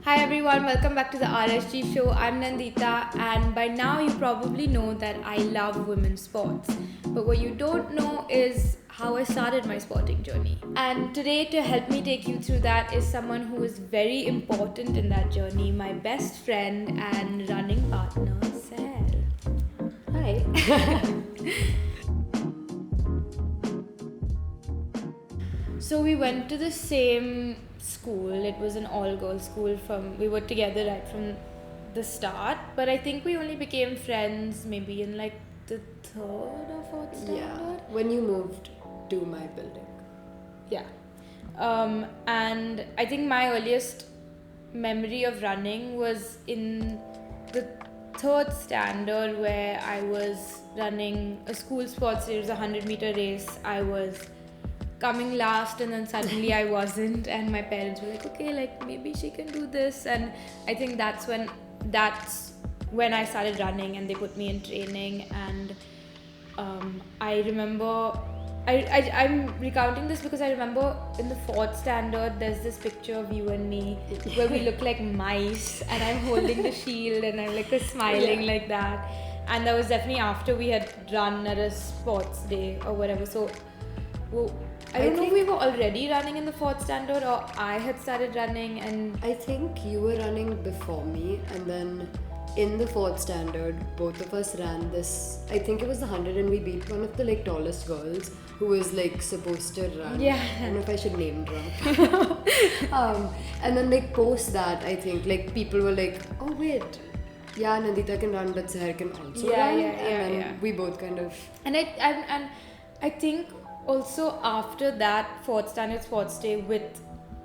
Hi everyone, welcome back to the RSG show. I'm Nandita, and by now you probably know that I love women's sports. But what you don't know is how I started my sporting journey. And today, to help me take you through that, is someone who is very important in that journey, my best friend and running partner, Sel. Hi. So we went to the same school. It was an all-girls school. We were together right from the start. But I think we only became friends maybe in like the third or fourth standard. Yeah, when you moved to my building. Yeah. And I think my earliest memory of running was in the third standard where I was running a school sports day. It was a 100-meter race. I was coming last and then suddenly I wasn't, and my parents were like, okay, like maybe she can do this. And I think that's when I started running and they put me in training. And I remember I'm recounting this because I remember in the fourth standard there's this picture of you and me where we look like mice and I'm holding the shield and I'm like smiling like that. And that was definitely after we had run at a sports day or whatever. So I don't know if we were already running in the fourth standard or I had started running. And I think you were running before me, and then in the fourth standard, both of us ran this. I think it was the 100, and we beat one of the like tallest girls who was like supposed to run. Yeah. I don't know if I should name drop. And then like post that, I think like people were like, oh wait, yeah, Nandita can run, but Seher can also run. And then we both kind of. And I think also after that fourth standard sports day,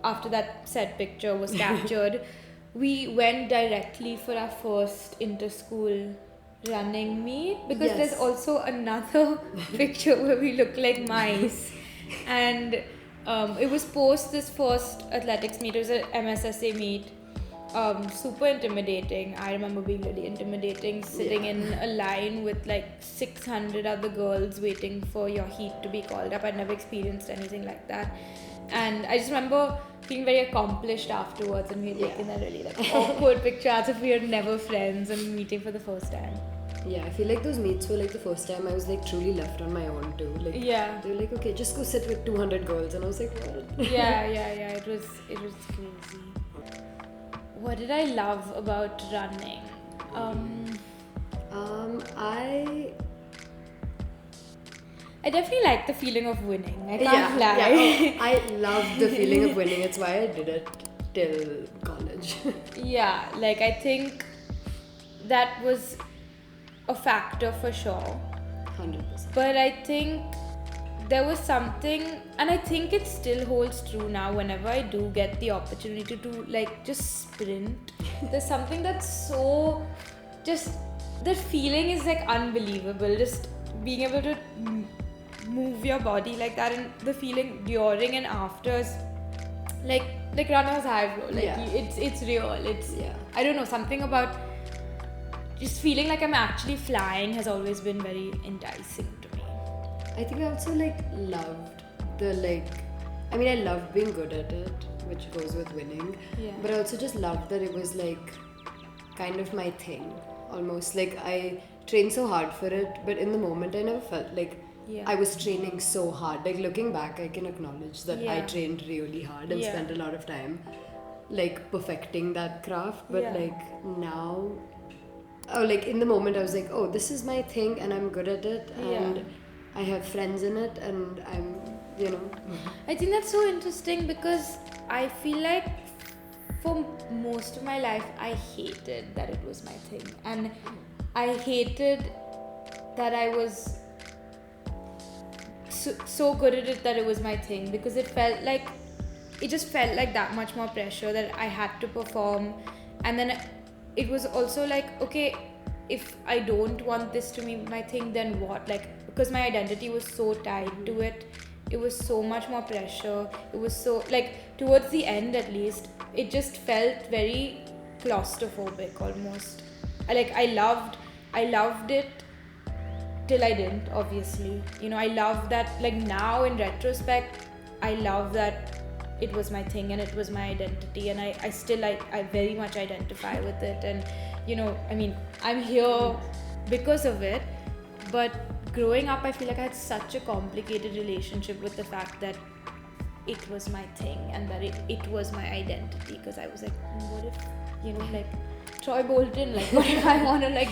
after that said picture was captured, we went directly for our first inter-school running meet because there's also another picture where we look like mice. And it was post this first athletics meet. It was an MSSA meet. Super intimidating. I remember being really intimidating, sitting in a line with like 600 other girls waiting for your heat to be called up. I'd never experienced anything like that. And I just remember feeling very accomplished afterwards, and we had taken that really like awkward picture as if we were never friends and meeting for the first time. Yeah, I feel like those meets were like the first time I was like truly left on my own too. Like they were like, okay, just go sit with 200 girls, and I was like, what? Yeah. It was crazy. What did I love about running? I definitely like the feeling of winning. I can't lie. Yeah. I love the feeling of winning. It's why I did it till college. Yeah, like I think that was a factor for sure. 100%. But I think there was something, and I think it still holds true now whenever I do get the opportunity to like just sprint. There's something that's so the feeling is like unbelievable, just being able to move your body like that, and the feeling during and after is like runner's high, bro. Like it's real. I don't know, something about just feeling like I'm actually flying has always been very enticing to me. I think I also loved I loved being good at it, which goes with winning. Yeah. But I also just loved that it was kind of my thing. Almost like I trained so hard for it, but in the moment I never felt like I was training so hard. Like looking back, I can acknowledge that I trained really hard and spent a lot of time perfecting that craft. But now, in the moment I was like, oh, this is my thing and I'm good at it, and I have friends in it, and I'm, I think that's so interesting because I feel like for most of my life I hated that it was my thing, and I hated that I was so good at it that it was my thing, because it just felt like that much more pressure that I had to perform. And then it was also like, okay, if I don't want this to be my thing, then what? Because my identity was so tied to it, it was so much more pressure. It was so towards the end at least, it just felt very claustrophobic almost. I loved it till I didn't, obviously. I love that, now in retrospect, I love that it was my thing and it was my identity, and I still I very much identify with it. And I mean, I'm here because of it. But growing up, I feel like I had such a complicated relationship with the fact that it was my thing and that it was my identity, because I was like, what if like Troy Bolton, like what if I want to like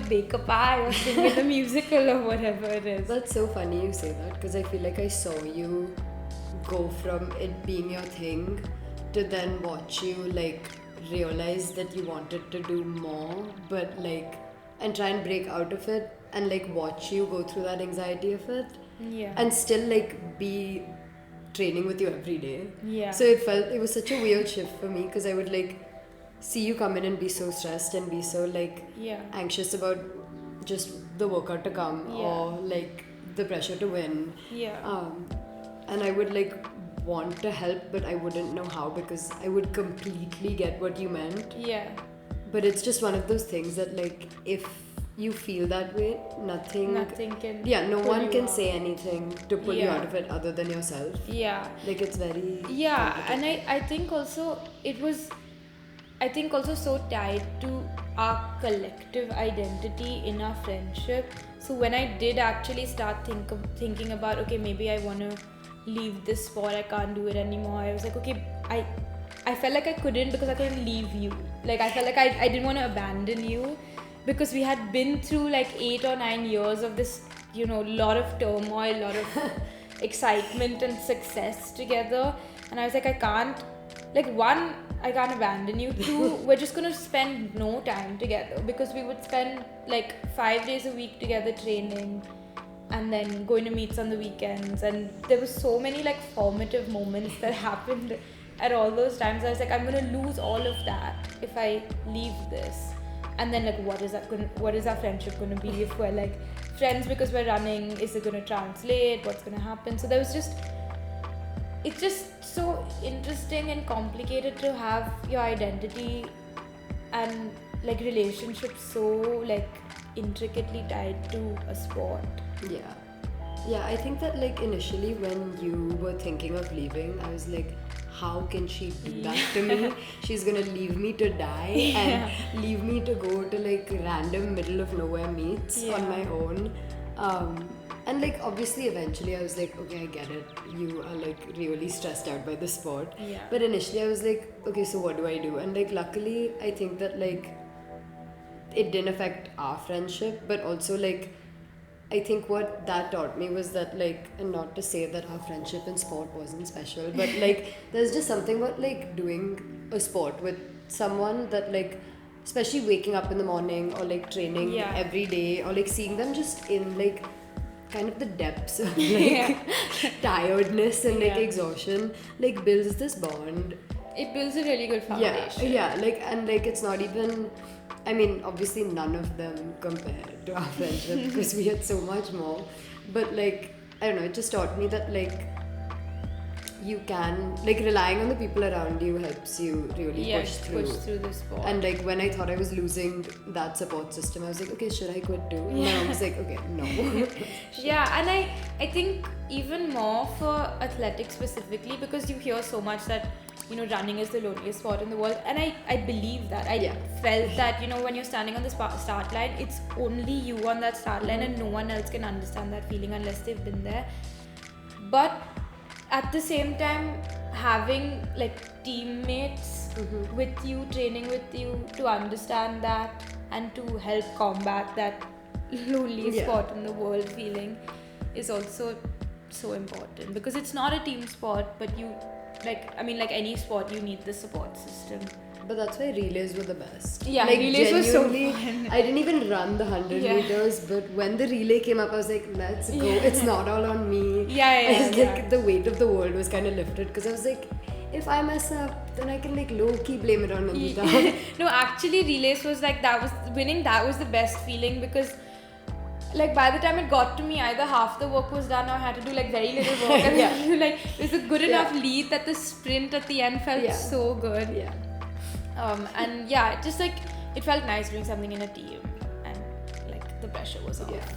bake a pie or sing in a musical or whatever it is. That's so funny you say that, because I feel like I saw you go from it being your thing to then watch you like realize that you wanted to do more, but like, and try and break out of it, and like watch you go through that anxiety of it, and still like be training with you every day. So it was such a weird shift for me, because I would like see you come in and be so stressed and be so like anxious about just the workout to come, or like the pressure to win. And I would like want to help, but I wouldn't know how, because I would completely get what you meant. But it's just one of those things that like, if you feel that way, nothing can no one can say anything to pull you out of it other than yourself. Like, it's very and I think also it was so tied to our collective identity in our friendship. So when I did actually start thinking about, okay, maybe I want to leave this sport, I can't do it anymore, I was like, okay, I felt like I couldn't, because I couldn't leave you. Like, I felt like I didn't want to abandon you, because we had been through like 8 or 9 years of this, lot of turmoil, lot of excitement and success together. And I was like, I can't abandon you. 2, we're just going to spend no time together, because we would spend like 5 days a week together training, and then going to meets on the weekends. And there were so many like formative moments that happened at all those times. I was like, I'm going to lose all of that if I leave this. And then like, what is our friendship going to be if we're like friends because we're running? Is it going to translate? What's going to happen? So it's just so interesting and complicated to have your identity and like relationships so like intricately tied to a sport. Yeah, I think that like initially when you were thinking of leaving, I was like, how can she do that to me? She's gonna leave me to die and leave me to go to like random middle of nowhere meets on my own. And like, obviously eventually I was like, okay, I get it, you are like really stressed out by the sport. But initially I was like, okay, so what do I do? And like, luckily I think that like it didn't affect our friendship, but also like I think what that taught me was that like, and not to say that our friendship in sport wasn't special, but like there's just something about like doing a sport with someone that like, especially waking up in the morning or like training every day, or like seeing them just in like kind of the depths of like tiredness and like exhaustion, like builds this bond. It builds a really good foundation. Like, and like it's not even, I mean, obviously none of them compare to our friendship because we had so much more, but like, I don't know, it just taught me that like you can, like, relying on the people around you helps you really push through the sport. And like, when I thought I was losing that support system, I was like, okay, should I quit too? And I was like, okay, no. And I think even more for athletics specifically, because you hear so much that running is the loneliest sport in the world, and I believe that. I felt that when you're standing on the start line, it's only you on that start line, and no one else can understand that feeling unless they've been there. But at the same time, having like teammates with you, training with you, to understand that and to help combat that loneliest sport in the world feeling is also so important, because it's not a team sport, but you like any sport, you need the support system. But that's why relays were the best. Like, relays were so fun. I didn't even run the 100 meters, but when the relay came up, I was like, let's go. It's not all on me. I was like, the weight of the world was kind of lifted, because I was like, if I mess up, then I can like low-key blame it on Nandita. No, actually relays was like, winning that was the best feeling, because like by the time it got to me, either half the work was done or I had to do like very little work, and like it was a good enough lead that the sprint at the end felt so good. And it just like, it felt nice doing something in a team, and like the pressure was off.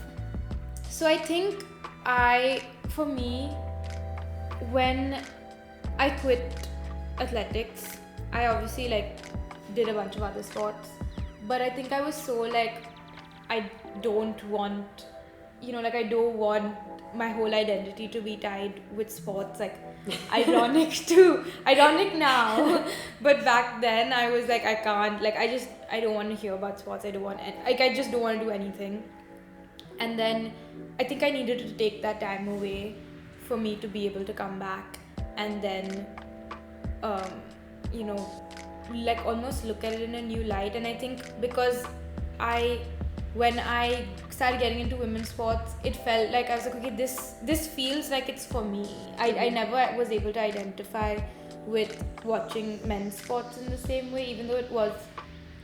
So I think for me, when I quit athletics. I obviously like did a bunch of other sports, but I think I was so like, I don't want, like I don't want my whole identity to be tied with sports. Like ironic now, but back then I was like, I can't, like I don't want to hear about sports. I don't want, like I just don't want to do anything. And then I think I needed to take that time away for me to be able to come back and then like almost look at it in a new light. And I think because when I started getting into women's sports, it felt like I was like, okay, this feels like it's for me. I never was able to identify with watching men's sports in the same way, even though it was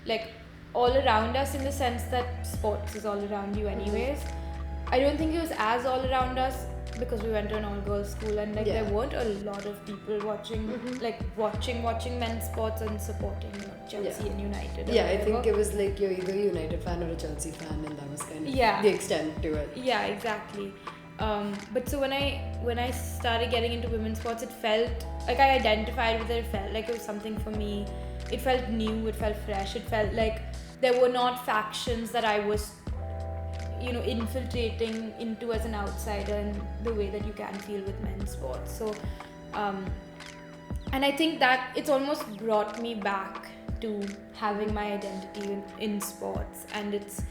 like all around us in the sense that sports is all around you anyways. I don't think it was as all around us because we went to an all-girls school and there weren't a lot of people watching watching men's sports and supporting Chelsea and United. I think it was like you're either a United fan or a Chelsea fan, and that was kind of the extent to it. Yeah, exactly. But so when I started getting into women's sports, it felt like I identified with it. It felt like it was something for me. It felt new. It felt fresh. It felt like there were not factions that I was infiltrating into as an outsider in the way that you can feel with men's sports. So and I think that it's almost brought me back to having my identity in sports, and it's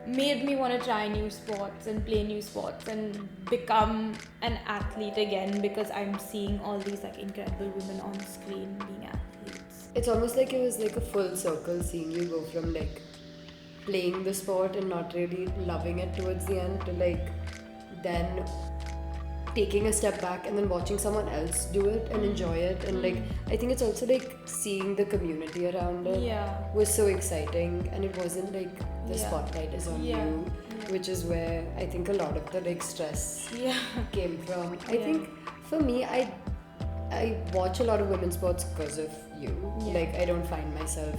made me want to try new sports and play new sports and become an athlete again, because I'm seeing all these like incredible women on screen being athletes. It's almost like it was like a full circle seeing you go from like playing the sport and not really loving it towards the end to like then taking a step back and then watching someone else do it and enjoy it. And like I think it's also like seeing the community around it was so exciting, and it wasn't like the spotlight is on you, which is where I think a lot of the like stress came from. I think for me, I watch a lot of women's sports because of you. Like I don't find myself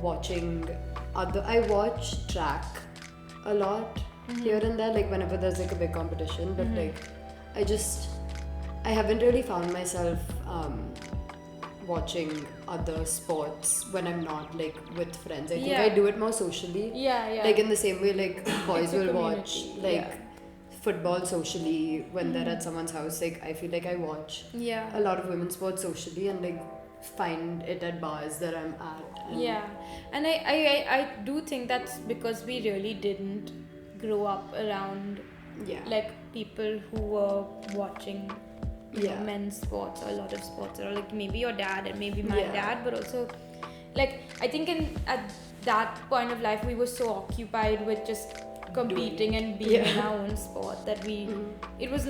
watching I watch track a lot here and there, like whenever there's like a big competition, but like I haven't really found myself watching other sports when I'm not like with friends. I think I do it more socially. Like in the same way like boys will watch like football socially when they're at someone's house. Like I feel like I watch a lot of women's sports socially and like find it at bars that I'm at. And I do think that's because we really didn't grow up around like people who were watching men's sports or a lot of sports, or like maybe your dad and maybe my dad, but also like I think at that point of life we were so occupied with just competing and being in our own sport that it was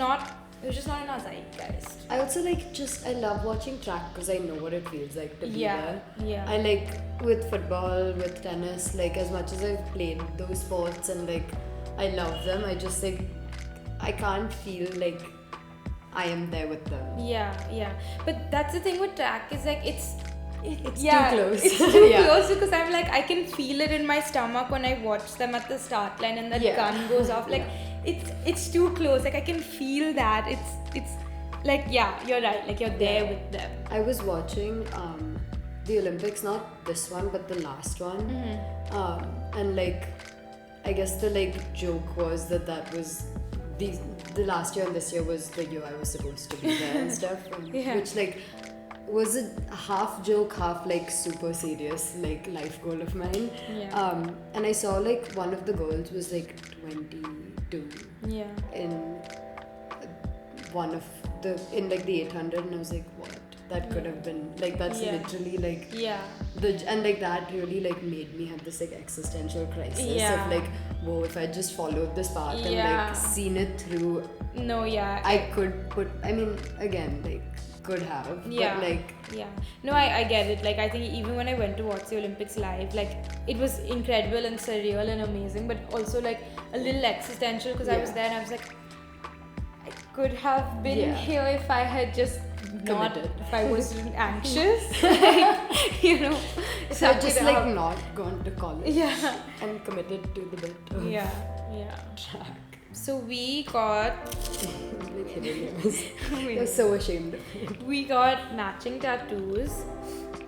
just not in our zeitgeist. I also I love watching track because I know what it feels like to be there. I like with football, with tennis, like as much as I've played those sports and like I love them, I just like I can't feel like I am there with them. But that's the thing with track is like it's too close. It's too close because I'm like I can feel it in my stomach when I watch them at the start line and that gun goes off. Like it's too close. Like I can feel that. It's like you're right. Like you're there with them. I was watching the Olympics, not this one but the last one, and like I guess the like joke was that was the last year and this year was the year I was supposed to be there and stuff, which like was a half joke, half like super serious like life goal of mine. And I saw like one of the girls was like 22 in one of the like the 800, and I was like, what? That could have been like that's literally like and like that really like made me have this like existential crisis of like, whoa, if I just followed this path and like seen it through, I could put, I mean again like could have, but like no, I get it. Like I think even when I went to watch the Olympics live, like it was incredible and surreal and amazing, but also like a little existential because I was there and I was like, I could have been here if I had just committed. If I wasn't anxious, like, you know, so just like not gone to college and committed to the bit of track. So we got Like hidden names. You're so ashamed of it. we got matching tattoos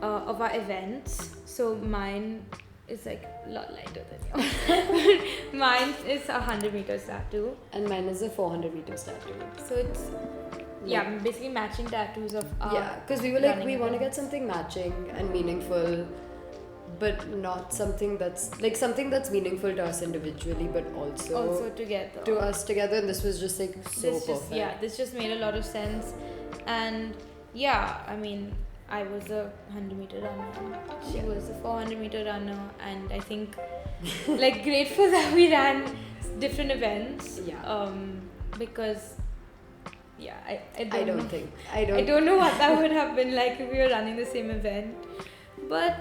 of our events. So mine is like a lot lighter than yours. Mine is a 100 meters tattoo. And mine is a 400 meters tattoo. So it's basically matching tattoos of our Yeah, because we were like, running we want to events. get something matching and meaningful, but not something that's meaningful to us individually, but also together. to us together. And this was just like so perfect. This just made a lot of sense. And yeah, I mean, I was a 100-meter runner. She was a 400-meter runner, and I think like grateful that we ran different events. Yeah. Because I I I don't know what that would have been like if we were running the same event. But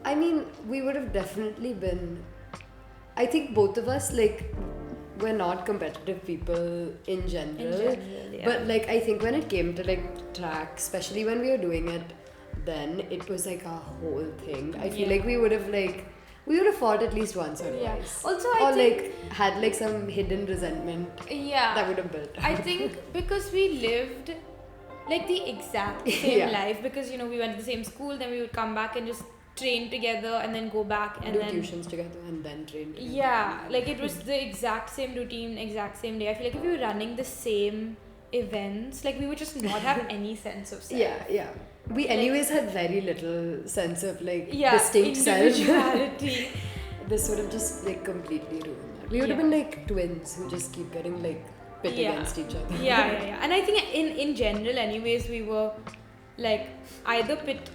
I mean, we would have definitely been. I think both of us, like, we're not competitive people in general. yeah. But, like, I think when it came to, like, track, especially when we were doing it, then it was, like, a whole thing. I feel like we would have fought at least once or Yeah. twice. Also, or, like, had, like, some hidden resentment that would have built up. I think because we lived like the exact same Yeah. life, because we went to the same school, then we would come back and just train together and then go back and do then tuitions together and then train together. yeah, like it was the exact same routine, exact same day. I feel like if we were running the same events, like we would just not have any sense of self. Yeah. We anyways had very little sense of like Yeah, distinct self. individuality. This would have just like completely ruined that. We would have been like twins who just keep getting like pit against each other. Yeah. And I think in general, anyways, we were like either pit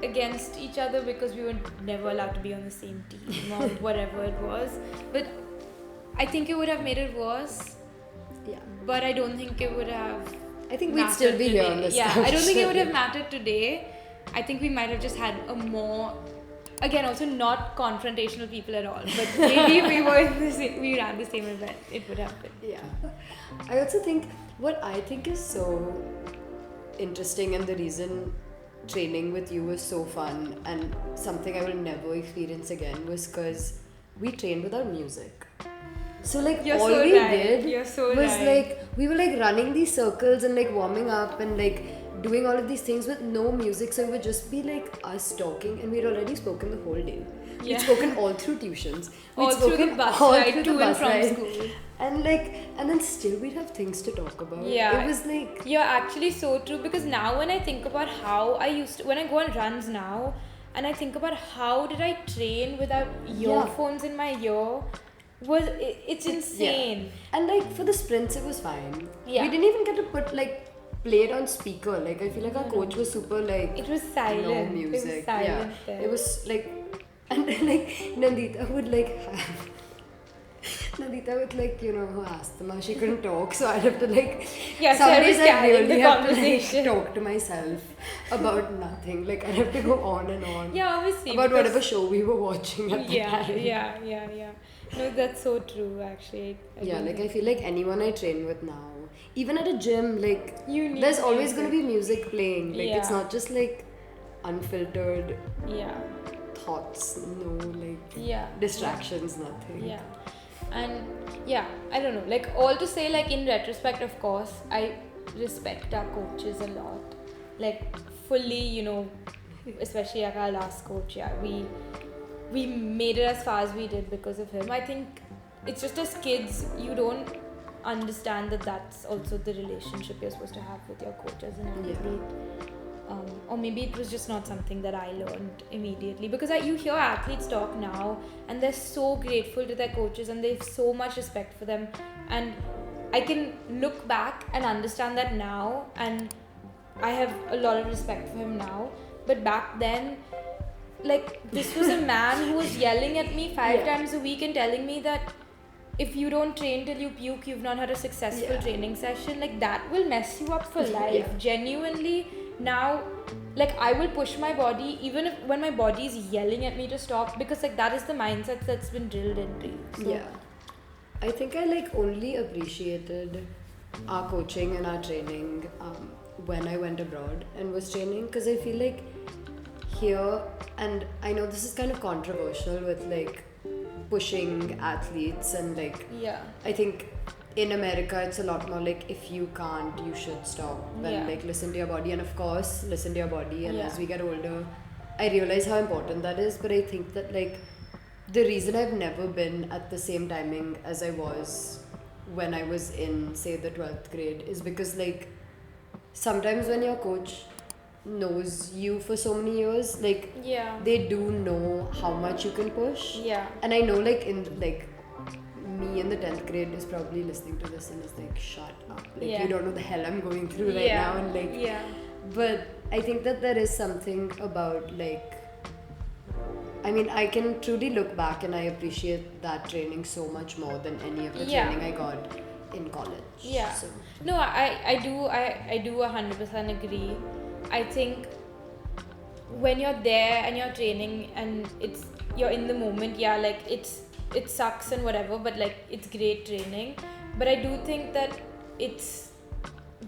against each other because we were never allowed to be on the same team or whatever it was. But I think it would have made it worse. Yeah. But I don't think it would have. I think we'd still be here on this. Yeah, I don't think it would have conversation. mattered today. I think we might have just had a more, again, also not confrontational people at all. But maybe if we were in the same, we ran the same event, it would have been. Yeah. I also think what I think is so interesting, and the reason training with you was so fun and something I will never experience again, was because we trained without music. So like You're all so we right. did You're so was right. like we were like running these circles and like warming up and like doing all of these things with no music, so it would just be like us talking, and we'd already spoken the whole day. Yeah. We'd spoken all through tuitions. All We'd through the spoken bus all ride through to the and bus from ride. school. And then still we'd have things to talk about. Yeah. It was like You're actually so true, because now when I think about how I used to, when I go on runs now, and I think about how did I train without earphones in my ear, it's insane. And like for the sprints it was fine. Yeah. We didn't even get to play it on speaker. Like I feel like our coach was super like It was silent. no music. It was silent yeah. there. It was like and then like Nandita would like have Nandita with like, her asthma, she couldn't talk, so I'd have to like Yeah, some Sarah days was I carrying really the have to conversation. like talk to myself about nothing. Like I'd have to go on and on. Yeah, obviously. About because- whatever show we were watching at the time. Yeah. No, that's so true, actually. Yeah, like I feel like anyone I train with now, even at a gym, like You need there's always music. going to be music playing. Like it's Yeah. not just like unfiltered Yeah. thoughts, no like Yeah. distractions, nothing. Yeah. And yeah, I don't know. Like all to say, like in retrospect, of course, I respect our coaches a lot. Like fully, especially like our last coach. Yeah, we made it as far as we did because of him. I think it's just as kids, you don't understand that that's also the relationship you're supposed to have with your coach as an athlete. Or maybe it was just not something that I learned immediately, because you hear athletes talk now and they're so grateful to their coaches and they have so much respect for them, and I can look back and understand that now, and I have a lot of respect for him now. But back then, like, this was a man who was yelling at me 5 times a week and telling me that if you don't train till you puke, you've not had a successful training session. Like, that will mess you up for life. Genuinely. Now, like, I will push my body even if when my body is yelling at me to stop, because like that is the mindset that's been drilled into you. So, Yeah. I think I like only appreciated our coaching and our training when I went abroad and was training, because I feel like here, and I know this is kind of controversial with like pushing athletes and like Yeah. I think in America it's a lot more like if you can't, you should stop and Yeah. like listen to your body, and of course listen to your body. And Yeah. as we get older, I realize how important that is. But I think that like the reason I've never been at the same timing as I was when I was in say the 12th grade is because like sometimes when your coach knows you for so many years, like Yeah. they do know how much you can push. Yeah. And I know like in like me in the 10th grade is probably listening to this and is like, shut up, like Yeah. you don't know the hell I'm going through right Yeah. now. And like Yeah. but I think that there is something about like I mean I can truly look back and I appreciate that training so much more than any of the Yeah. training I got in college. Yeah. So No, I do 100% agree. I think when you're there and you're training and you're in the moment, yeah, like it sucks and whatever, but like it's great training. But I do think that it's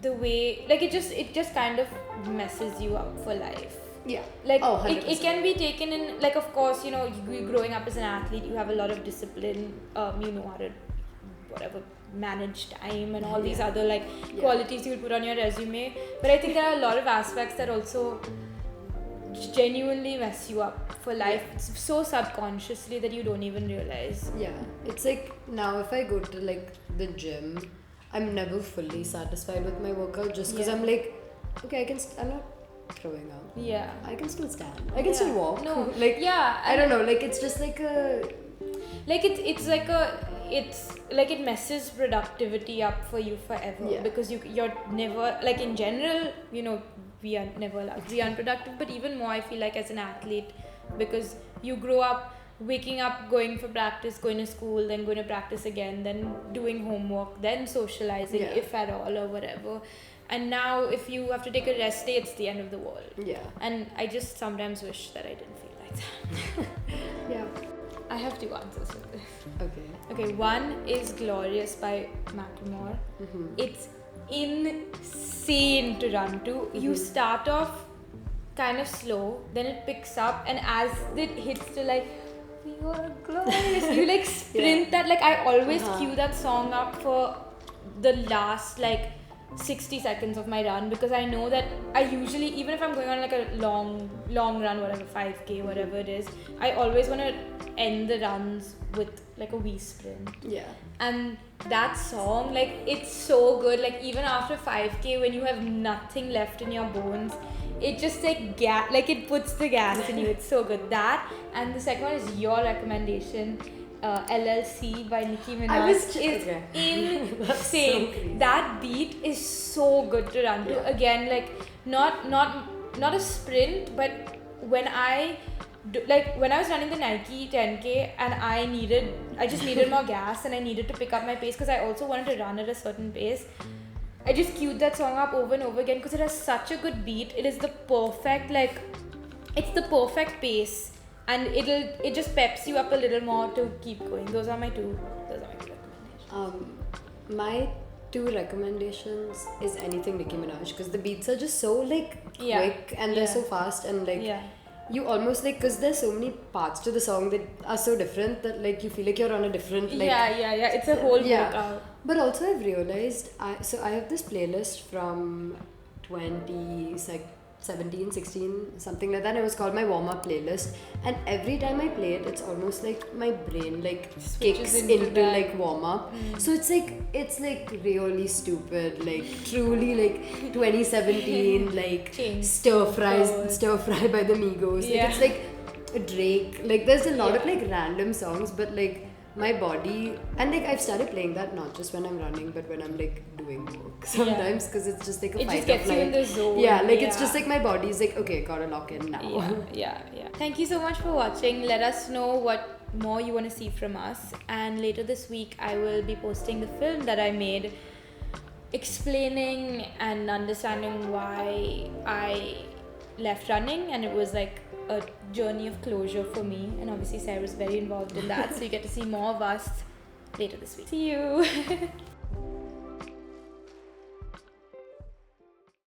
the way, like it just kind of messes you up for life. yeah. Like Oh, it 100%. can be taken in, like of course, you know, you growing up as an athlete, you have a lot of discipline, you know how to whatever manage time and all these Yeah. other like qualities you'll put on your resume. But I think there are a lot of aspects that also genuinely mess you up for life so subconsciously that you don't even realize. Yeah, it's like now if I go to like the gym, I'm never fully satisfied with my workout just because Yeah. I'm like, okay, I'm not throwing up. Yeah. I can still stand. I can Yeah. still walk. No. like Yeah. I don't know. Like it's just like a Like it's like it messes productivity up for you forever. Yeah. Because you're never, like in general, you know, we are never allowed to be unproductive, but even more I feel like as an athlete, because you grow up waking up, going for practice, going to school, then going to practice again, then doing homework, then socializing, Yeah. if at all, or whatever. And now if you have to take a rest day, it's the end of the world. yeah. And I just sometimes wish that I didn't feel like that. Yeah. I have two answers for this. Okay. Okay, one is Glorious by Macklemore. Mm-hmm. It's insane to run to. You start off kind of slow, then it picks up, and as it hits to like, we are glorious, you like sprint that. Like I always cue that song up for the last like 60 seconds of my run, because I know that I usually, even if I'm going on like a long run, whatever, 5k, whatever it is, I always want to end the runs with like a wee sprint. Yeah. And that song, like it's so good, like even after 5k when you have nothing left in your bones, it just like like it puts the gas in you. It's so good. That, and the second one is your recommendation, LLC by Nicki Minaj. I was is okay. insane. That's so crazy. That beat is so good to run to. Yeah. Again, like not a sprint, but when I was running the Nike 10k and I just needed more gas, and I needed to pick up my pace because I also wanted to run at a certain pace. I just queued that song up over and over again because it has such a good beat. It is the perfect, like, it's the perfect pace, and it just peps you up a little more to keep going. Those are my two recommendations. My two recommendations is anything Nicki Minaj, because the beats are just so like quick and they're so fast, and like you almost like, because there's so many parts to the song that are so different that like you feel like you're on a different like it's a whole workout. But also I've realized I have this playlist from 2017, 16, something like that. It was called my warm-up playlist, and every time I play it, it's almost like my brain like kicks into like warm-up. So it's like really stupid, like truly like 2017 like stir fry by the Migos. Like it's like a Drake. Like there's a lot of like random songs, but like my body, and like I've started playing that not just when I'm running but when I'm like doing work sometimes, because it's just like a fight just gets of you in like the zone. it's just like my body's like, okay, gotta lock in now. Yeah. Thank you so much for watching. Let us know what more you want to see from us, and later this week I will be posting the film that I made, explaining and understanding why I left running, and it was like a journey of closure for me, and obviously Sarah was very involved in that, so you get to see more of us later this week. See you.